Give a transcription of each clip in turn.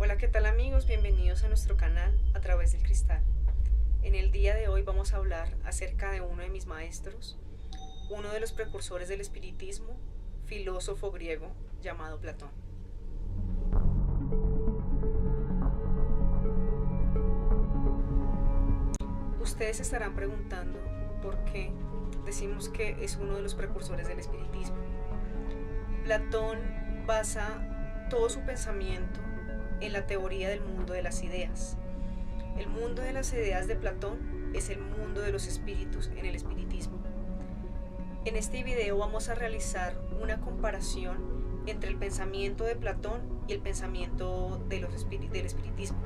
Hola, ¿qué tal amigos? Bienvenidos a nuestro canal A Través del Cristal. En el día de hoy vamos a hablar acerca de uno de mis maestros, uno de los precursores del espiritismo, filósofo griego llamado Platón. Ustedes se estarán preguntando por qué decimos que es uno de los precursores del espiritismo. Platón basa todo su pensamiento en la teoría del mundo de las ideas. El mundo de las ideas de Platón es el mundo de los espíritus en el espiritismo. En este video vamos a realizar una comparación entre el pensamiento de Platón y el pensamiento del espiritismo.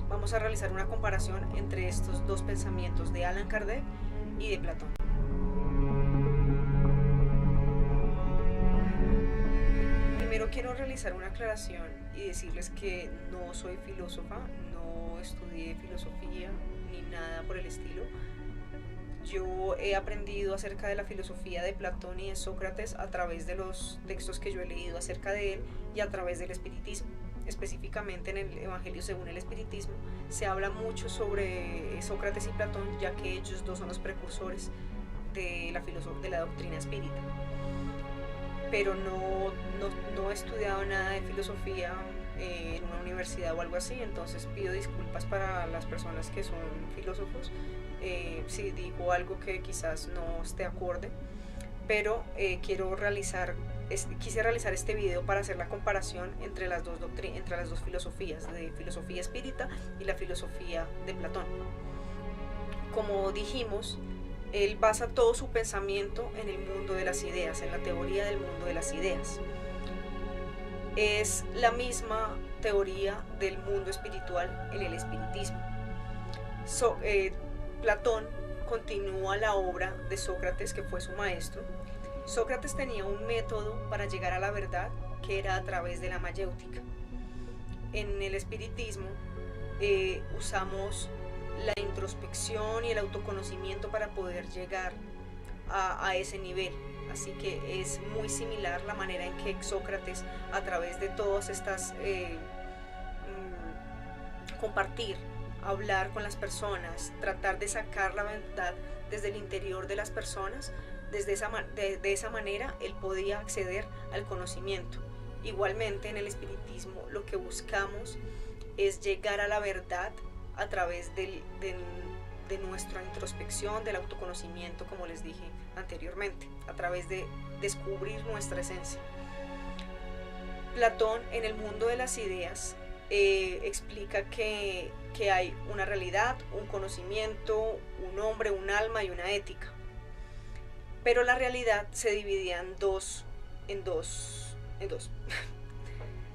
Vamos a realizar una comparación entre estos dos pensamientos de Allan Kardec y de Platón. Primero quiero realizar una aclaración y decirles que no soy filósofa, no estudié filosofía ni nada por el estilo. Yo he aprendido acerca de la filosofía de Platón y de Sócrates a través de los textos que yo he leído acerca de él y a través del espiritismo. Específicamente en el Evangelio según el espiritismo se habla mucho sobre Sócrates y Platón, ya que ellos dos son los precursores de la doctrina espírita. Pero no he estudiado nada de filosofía en una universidad o algo así, entonces pido disculpas para las personas que son filósofos si digo algo que quizás no esté acorde, pero quise realizar este video para hacer la comparación entre las dos filosofías, de filosofía espírita y la filosofía de Platón. Como dijimos, él basa todo su pensamiento en el mundo de las ideas, en la teoría del mundo de las ideas. Es la misma teoría del mundo espiritual en el espiritismo. Platón continúa la obra de Sócrates, que fue su maestro. Sócrates tenía un método para llegar a la verdad que era a través de la mayéutica. En el espiritismo usamos la introspección y el autoconocimiento para poder llegar a ese nivel. Así que es muy similar la manera en que Sócrates, a través de todas estas compartir, hablar con las personas, tratar de sacar la verdad desde el interior de las personas, de esa manera él podía acceder al conocimiento. Igualmente en el espiritismo lo que buscamos es llegar a la verdad a través de nuestra introspección, del autoconocimiento, como les dije anteriormente, a través de descubrir nuestra esencia. Platón, en el mundo de las ideas, explica que hay una realidad, un conocimiento, un hombre, un alma y una ética. Pero la realidad se dividía en dos.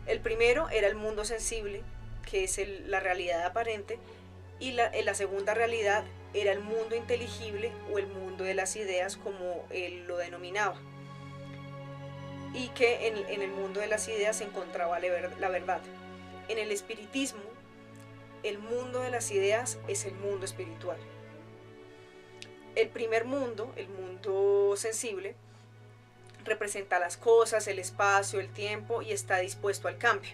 El primero era el mundo sensible, que es la realidad aparente, y la segunda realidad era el mundo inteligible o el mundo de las ideas, como él lo denominaba, y que en el mundo de las ideas se encontraba la verdad. En el espiritismo, el mundo de las ideas es el mundo espiritual. El primer mundo, el mundo sensible, representa las cosas, el espacio, el tiempo, y está dispuesto al cambio.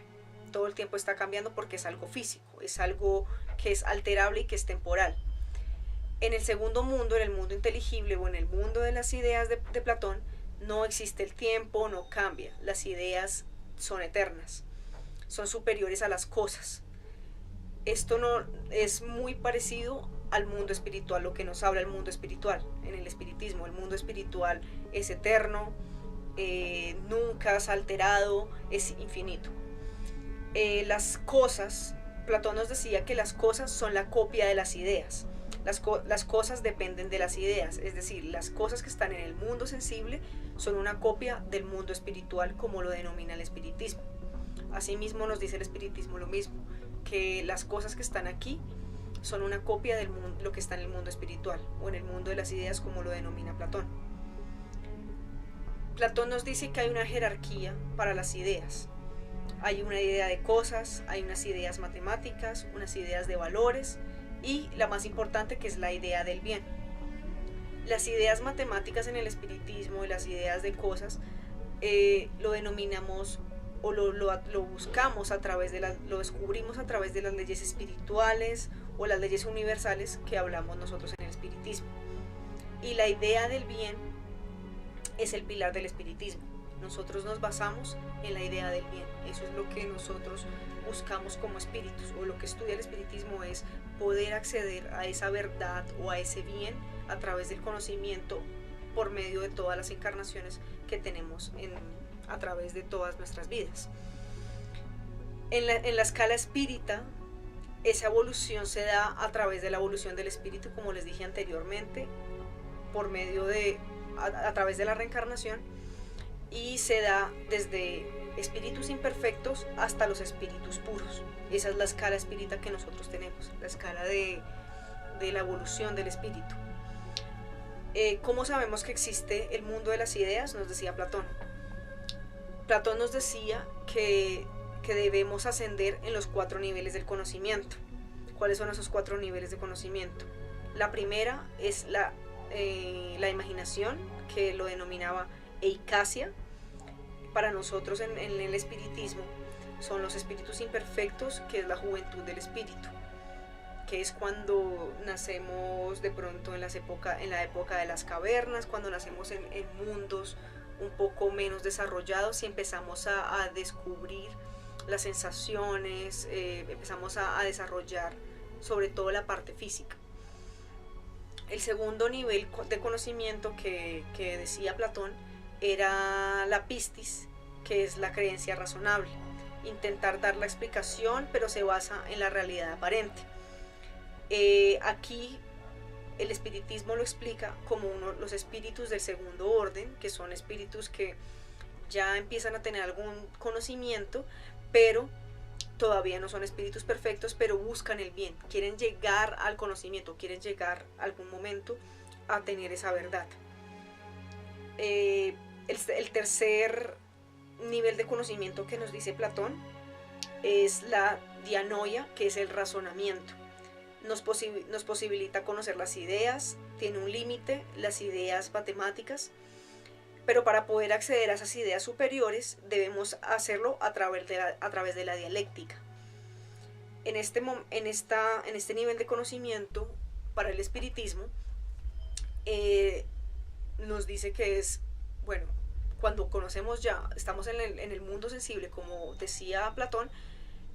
Todo el tiempo está cambiando porque es algo físico, es algo que es alterable y que es temporal. En el segundo mundo, en el mundo inteligible o en el mundo de las ideas de Platón, no existe el tiempo, no cambia. Las ideas son eternas, son superiores a las cosas. Esto no es muy parecido al mundo espiritual, lo que nos habla el mundo espiritual. En el espiritismo, el mundo espiritual es eterno, nunca es alterado, es infinito. Las cosas, Platón nos decía que las cosas son la copia de las ideas. Las cosas dependen de las ideas, es decir, las cosas que están en el mundo sensible son una copia del mundo espiritual, como lo denomina el espiritismo. Asimismo nos dice el espiritismo lo mismo, que las cosas que están aquí son una copia de lo que está en el mundo espiritual o en el mundo de las ideas, como lo denomina Platón. Platón nos dice que hay una jerarquía para las ideas. Hay una idea de cosas, hay unas ideas matemáticas, unas ideas de valores y la más importante, que es la idea del bien. Las ideas matemáticas en el espiritismo y las ideas de cosas lo denominamos o lo buscamos a través lo descubrimos a través de las leyes espirituales o las leyes universales que hablamos nosotros en el espiritismo. Y la idea del bien es el pilar del espiritismo. Nosotros nos basamos en la idea del bien. Eso es lo que nosotros buscamos como espíritus, o lo que estudia el espiritismo es poder acceder a esa verdad o a ese bien a través del conocimiento por medio de todas las encarnaciones que tenemos a través de todas nuestras vidas. En la escala espírita, esa evolución se da a través de la evolución del espíritu, como les dije anteriormente, por medio a través de la reencarnación, y se da desde espíritus imperfectos hasta los espíritus puros. Esa es la escala espírita que nosotros tenemos, la escala de la evolución del espíritu. ¿Cómo sabemos que existe el mundo de las ideas? Nos decía Platón. Platón nos decía que debemos ascender en los 4 niveles del conocimiento. ¿Cuáles son esos 4 niveles de conocimiento? La primera es la imaginación, que lo denominaba eicasia. Para nosotros en el espiritismo son los espíritus imperfectos, que es la juventud del espíritu, que es cuando nacemos de pronto en la época de las cavernas, cuando nacemos en mundos un poco menos desarrollados y empezamos a descubrir las sensaciones, empezamos a desarrollar sobre todo la parte física. El segundo nivel de conocimiento que decía Platón era la pistis, que es la creencia razonable, intentar dar la explicación, pero se basa en la realidad aparente. Aquí el espiritismo lo explica como los espíritus del segundo orden, que son espíritus que ya empiezan a tener algún conocimiento, pero todavía no son espíritus perfectos, pero buscan el bien, quieren llegar al conocimiento, quieren llegar algún momento a tener esa verdad. El tercer nivel de conocimiento que nos dice Platón es la dianoia, que es el razonamiento. Nos posibilita conocer las ideas, tiene un límite, las ideas matemáticas, pero para poder acceder a esas ideas superiores debemos hacerlo a través de la dialéctica. En este nivel de conocimiento, para el espiritismo, nos dice que es, bueno, cuando conocemos ya, estamos en el mundo sensible, como decía Platón,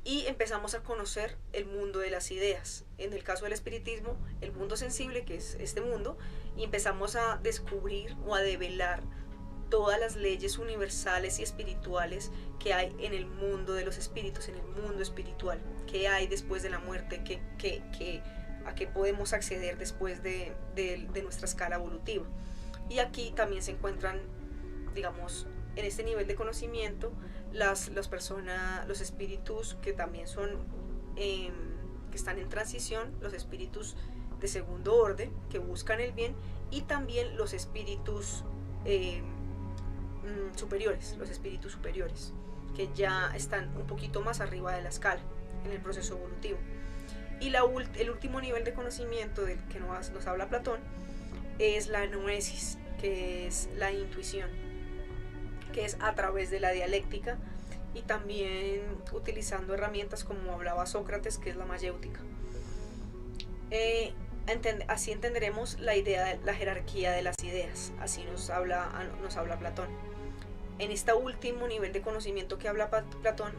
y empezamos a conocer el mundo de las ideas. En el caso del espiritismo, el mundo sensible, que es este mundo, y empezamos a descubrir o a develar todas las leyes universales y espirituales que hay en el mundo de los espíritus, en el mundo espiritual, que hay después de la muerte, a qué podemos acceder después de nuestra escala evolutiva. Y aquí también se encuentran, digamos, en este nivel de conocimiento, los espíritus que también son, que están en transición, los espíritus de segundo orden, que buscan el bien, y también los espíritus superiores, que ya están un poquito más arriba de la escala en el proceso evolutivo. Y el último nivel de conocimiento del que nos habla Platón es la noesis, que es la intuición, que es a través de la dialéctica y también utilizando herramientas como hablaba Sócrates, que es la mayéutica. Así entenderemos la idea de la jerarquía de las ideas, así nos habla Platón. En este último nivel de conocimiento que habla Platón,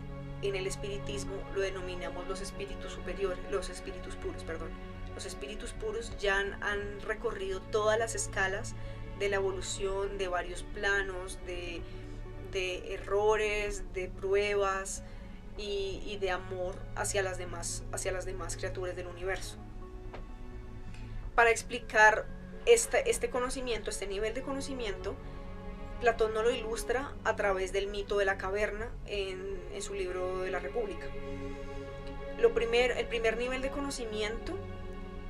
en el espiritismo lo denominamos los espíritus superiores, los espíritus puros, perdón. Los espíritus puros ya han recorrido todas las escalas de la evolución, de varios planos, de errores, de pruebas y de amor hacia las demás criaturas del universo. Para explicar este conocimiento, este nivel de conocimiento, Platón nos lo ilustra a través del mito de la caverna en su libro de la República. El primer nivel de conocimiento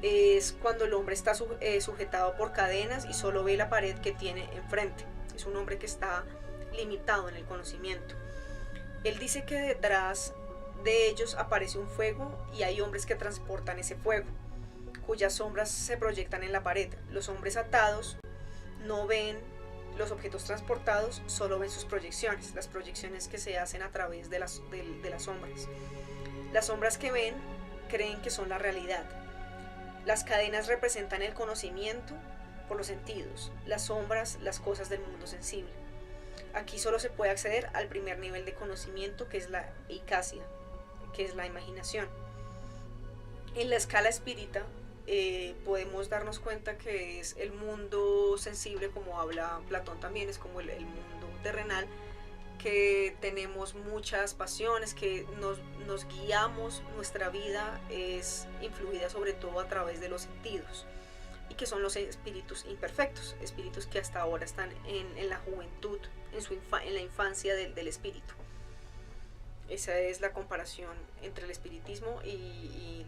es cuando el hombre está sujetado por cadenas y solo ve la pared que tiene enfrente. Es un hombre que está limitado en el conocimiento. Él dice que detrás de ellos aparece un fuego y hay hombres que transportan ese fuego, cuyas sombras se proyectan en la pared. Los hombres atados no ven los objetos transportados solo ven sus proyecciones, las proyecciones que se hacen a través de las sombras. Las sombras que ven creen que son la realidad. Las cadenas representan el conocimiento por los sentidos, las sombras, las cosas del mundo sensible. Aquí solo se puede acceder al primer nivel de conocimiento, que es la eicasia, que es la imaginación. En la escala espírita podemos darnos cuenta que es el mundo sensible, como habla Platón también, es como el mundo terrenal, que tenemos muchas pasiones, que nos guiamos, nuestra vida es influida sobre todo a través de los sentidos, y que son los espíritus imperfectos, espíritus que hasta ahora están en la juventud, en la infancia del espíritu. Esa es la comparación entre el espiritismo y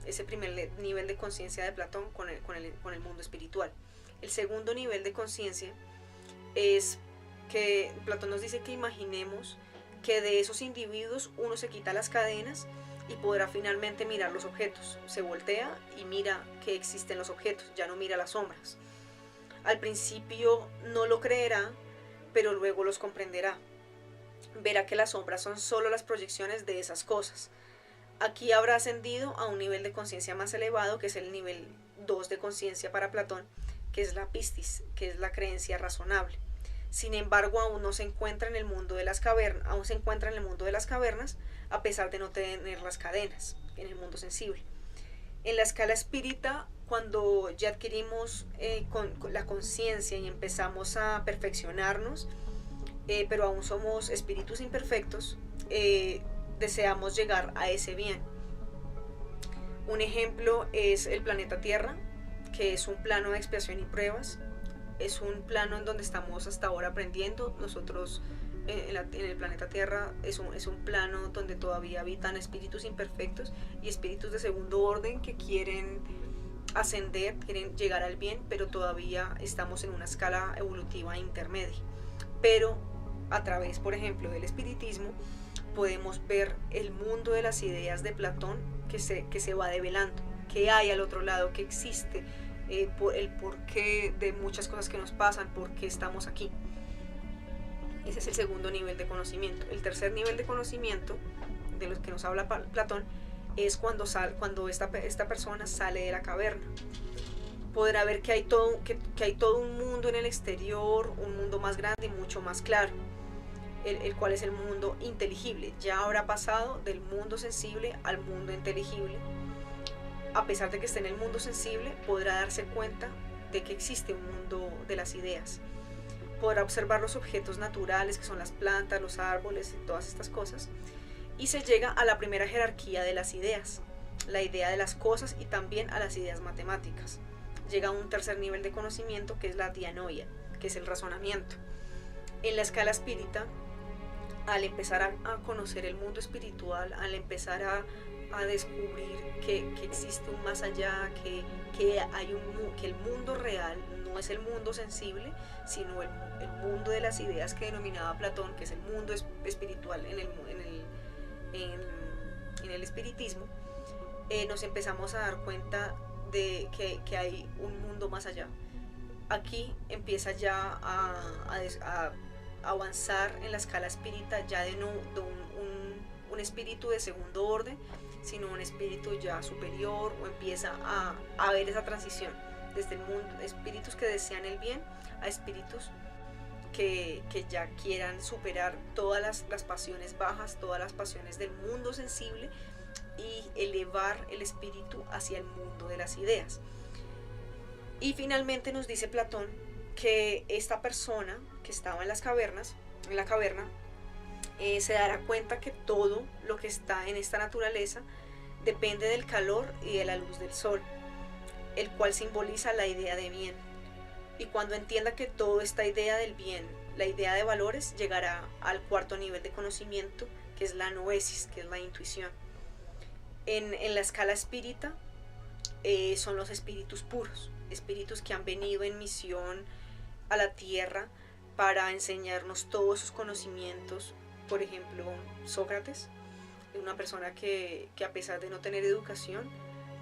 ese primer nivel de conciencia de Platón con el mundo espiritual. El segundo nivel de conciencia es que Platón nos dice que imaginemos que de esos individuos uno se quita las cadenas y podrá finalmente mirar los objetos. Se voltea y mira que existen los objetos, ya no mira las sombras. Al principio no lo creerá, pero luego los comprenderá. Verá que las sombras son solo las proyecciones de esas cosas. Aquí habrá ascendido a un nivel de conciencia más elevado, que es el nivel 2 de conciencia para Platón, que es la pistis, que es la creencia razonable. Sin embargo, aún no se encuentra en el mundo de las cavernas, a pesar de no tener las cadenas en el mundo sensible. En la escala espírita, cuando ya adquirimos con la conciencia y empezamos a perfeccionarnos, pero aún somos espíritus imperfectos, deseamos llegar a ese bien. Un ejemplo es el planeta Tierra, que es un plano de expiación y pruebas. Es un plano en donde estamos hasta ahora aprendiendo. Nosotros en el planeta Tierra es un plano donde todavía habitan espíritus imperfectos y espíritus de segundo orden que quieren ascender, quieren llegar al bien, pero todavía estamos en una escala evolutiva intermedia. Pero a través, por ejemplo, del espiritismo, podemos ver el mundo de las ideas de Platón que se va develando, que hay al otro lado, que existe, el porqué de muchas cosas que nos pasan, por qué estamos aquí. Ese es el segundo nivel de conocimiento. El tercer nivel de conocimiento, de los que nos habla Platón, es cuando esta persona sale de la caverna. Podrá ver que hay todo un mundo en el exterior, un mundo más grande y mucho más claro, el cual es el mundo inteligible. Ya habrá pasado del mundo sensible al mundo inteligible. A pesar de que esté en el mundo sensible, podrá darse cuenta de que existe un mundo de las ideas. Podrá observar los objetos naturales, que son las plantas, los árboles y todas estas cosas. Y se llega a la primera jerarquía de las ideas, la idea de las cosas, y también a las ideas matemáticas. Llega a un tercer nivel de conocimiento, que es la dianoia, que es el razonamiento. En la escala espírita, al empezar a conocer el mundo espiritual, al empezar a descubrir que existe un más allá, que el mundo real no es el mundo sensible, sino el mundo de las ideas que denominaba Platón, que es el mundo espiritual en el espiritismo, nos empezamos a dar cuenta de que hay un mundo más allá. Aquí empieza ya a avanzar en la escala espírita, ya de no un espíritu de segundo orden, sino un espíritu ya superior, o empieza a ver esa transición desde el mundo, espíritus que desean el bien a espíritus que ya quieran superar todas las pasiones bajas, todas las pasiones del mundo sensible, y elevar el espíritu hacia el mundo de las ideas. Y finalmente nos dice Platón que esta persona que estaba en la caverna, se dará cuenta que todo lo que está en esta naturaleza depende del calor y de la luz del sol, el cual simboliza la idea de bien. Y cuando entienda que toda esta idea del bien, la idea de valores, llegará al cuarto nivel de conocimiento, que es la noesis, que es la intuición. En la escala espírita son los espíritus puros, espíritus que han venido en misión a la tierra para enseñarnos todos sus conocimientos. Por ejemplo, Sócrates, una persona que a pesar de no tener educación,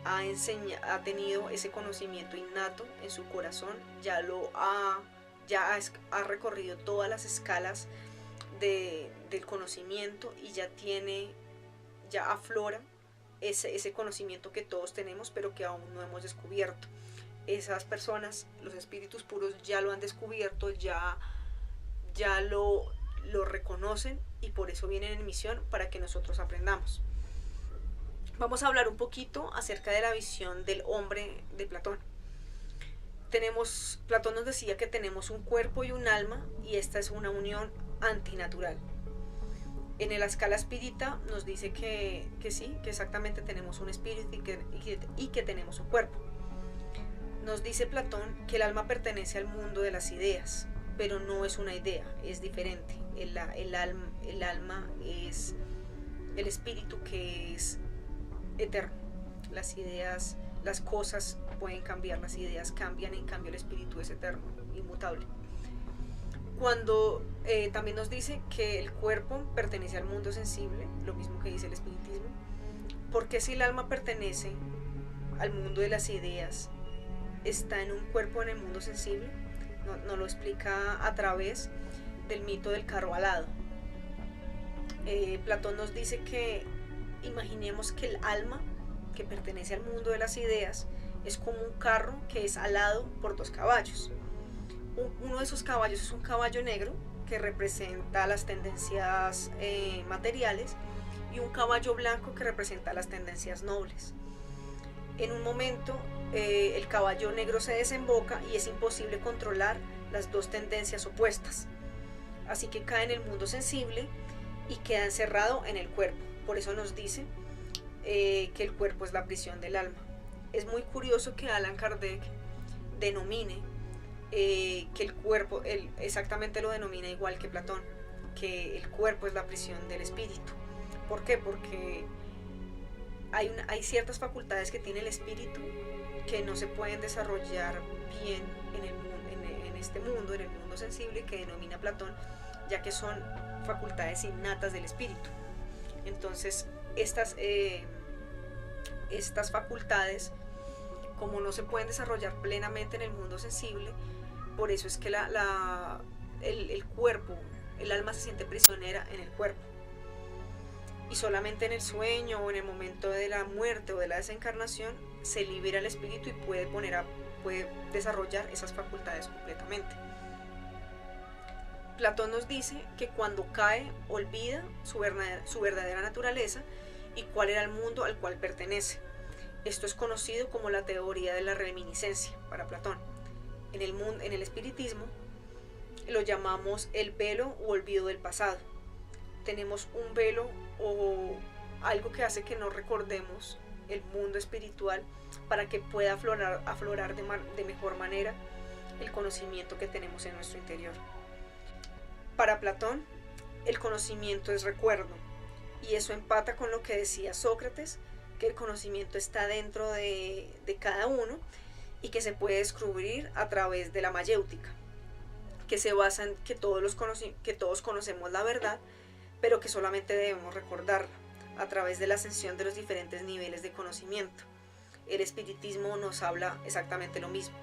ha tenido ese conocimiento innato en su corazón, ya lo ha ya ha recorrido todas las escalas del conocimiento y ya aflora ese conocimiento que todos tenemos, pero que aún no hemos descubierto. Esas personas, los espíritus puros, ya lo han descubierto, ya lo reconocen, y por eso vienen en misión, para que nosotros aprendamos. Vamos a hablar un poquito acerca de la visión del hombre de Platón. Platón nos decía que tenemos un cuerpo y un alma, y esta es una unión antinatural. En la escala espírita nos dice que sí, que exactamente tenemos un espíritu y que tenemos un cuerpo. Nos dice Platón que el alma pertenece al mundo de las ideas, pero no es una idea, es diferente. El alma es el espíritu, que es eterno. Las ideas, las cosas pueden cambiar, las ideas cambian, en cambio el espíritu es eterno, inmutable. Cuando también nos dice que el cuerpo pertenece al mundo sensible, lo mismo que dice el espiritismo, porque si el alma pertenece al mundo de las ideas, está en un cuerpo en el mundo sensible. Nos lo explica a través del mito del carro alado. Platón nos dice que imaginemos que el alma, que pertenece al mundo de las ideas, es como un carro que es alado por 2 caballos. Uno de esos caballos es un caballo negro, que representa las tendencias materiales, y un caballo blanco, que representa las tendencias nobles. En un momento el caballo negro se desemboca y es imposible controlar las 2 tendencias opuestas, así que cae en el mundo sensible y queda encerrado en el cuerpo. Por eso nos dice que el cuerpo es la prisión del alma. Es muy curioso que Allan Kardec denomine que el cuerpo, exactamente lo denomina igual que Platón, que el cuerpo es la prisión del espíritu. ¿Por qué? Porque hay ciertas facultades que tiene el espíritu que no se pueden desarrollar bien en este mundo, en el mundo sensible, que denomina Platón, ya que son facultades innatas del espíritu. Entonces estas facultades, como no se pueden desarrollar plenamente en el mundo sensible, por eso es que el cuerpo, el alma se siente prisionera en el cuerpo, y solamente en el sueño o en el momento de la muerte o de la desencarnación se libera el espíritu y puede desarrollar esas facultades completamente. Platón nos dice que cuando cae, olvida su verdadera naturaleza y cuál era el mundo al cual pertenece. Esto es conocido como la teoría de la reminiscencia para Platón. En el espiritismo lo llamamos el velo u olvido del pasado. Tenemos un velo o algo que hace que no recordemos el mundo espiritual, para que pueda aflorar de mejor manera el conocimiento que tenemos en nuestro interior. Para Platón, el conocimiento es recuerdo, y eso empata con lo que decía Sócrates, que el conocimiento está dentro de cada uno y que se puede descubrir a través de la mayéutica, que se basa en que todos conocemos la verdad, pero que solamente debemos recordarla a través de la ascensión de los diferentes niveles de conocimiento. El espiritismo nos habla exactamente lo mismo,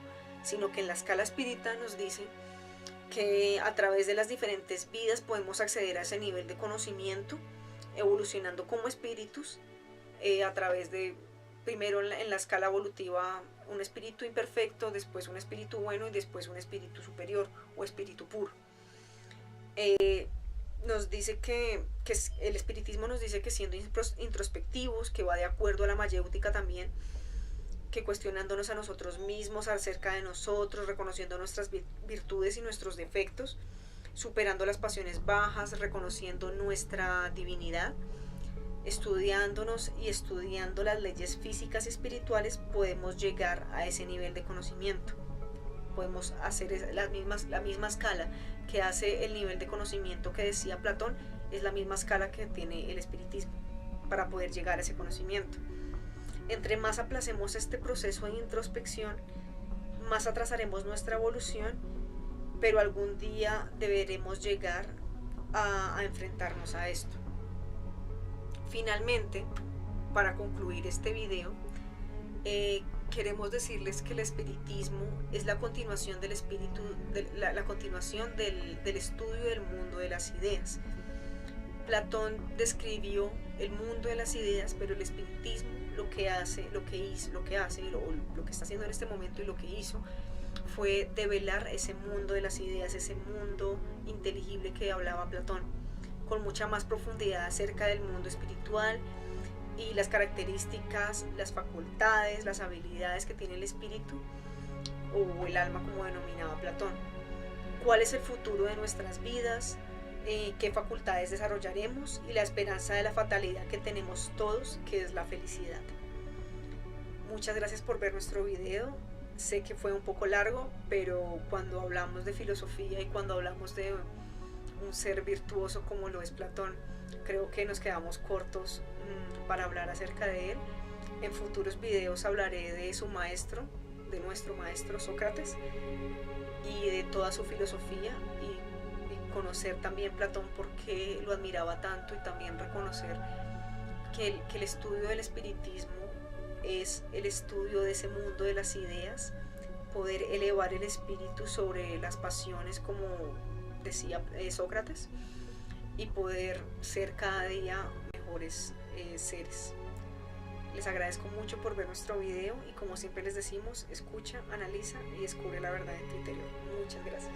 sino que en la escala espírita nos dice que a través de las diferentes vidas podemos acceder a ese nivel de conocimiento, evolucionando como espíritus, a través de, primero en la escala evolutiva, un espíritu imperfecto, después un espíritu bueno y después un espíritu superior o espíritu puro. Nos dice que el espiritismo nos dice que siendo introspectivos, que va de acuerdo a la mayéutica también, que cuestionándonos a nosotros mismos acerca de nosotros, reconociendo nuestras virtudes y nuestros defectos, superando las pasiones bajas, reconociendo nuestra divinidad, estudiándonos y estudiando las leyes físicas y espirituales, podemos llegar a ese nivel de conocimiento. Podemos hacer la misma escala que hace el nivel de conocimiento que decía Platón, es la misma escala que tiene el espiritismo para poder llegar a ese conocimiento. Entre más aplacemos este proceso de introspección, más atrasaremos nuestra evolución, pero algún día deberemos llegar a enfrentarnos a esto. Finalmente, para concluir este video, queremos decirles que el espiritismo es la continuación del espíritu, la continuación del estudio del mundo de las ideas. Platón describió el mundo de las ideas, pero el espiritismo lo que hace, lo que está haciendo en este momento y lo que hizo fue develar ese mundo de las ideas, ese mundo inteligible que hablaba Platón, con mucha más profundidad acerca del mundo espiritual y las características, las facultades, las habilidades que tiene el espíritu o el alma, como denominaba Platón. ¿Cuál es el futuro de nuestras vidas? ¿Qué facultades desarrollaremos? Y la esperanza de la fatalidad que tenemos todos, que es la felicidad. Muchas gracias por ver nuestro video. Sé que fue un poco largo, pero cuando hablamos de filosofía y cuando hablamos de un ser virtuoso como lo es Platón, creo que nos quedamos cortos para hablar acerca de él. En futuros videos hablaré de su maestro, de nuestro maestro Sócrates, y de toda su filosofía, y conocer también Platón por qué lo admiraba tanto, y también reconocer que el estudio del espiritismo es el estudio de ese mundo de las ideas, poder elevar el espíritu sobre las pasiones, como decía Sócrates, y poder ser cada día mejores seres. Les agradezco mucho por ver nuestro video y, como siempre les decimos, escucha, analiza y descubre la verdad en tu interior. Muchas gracias.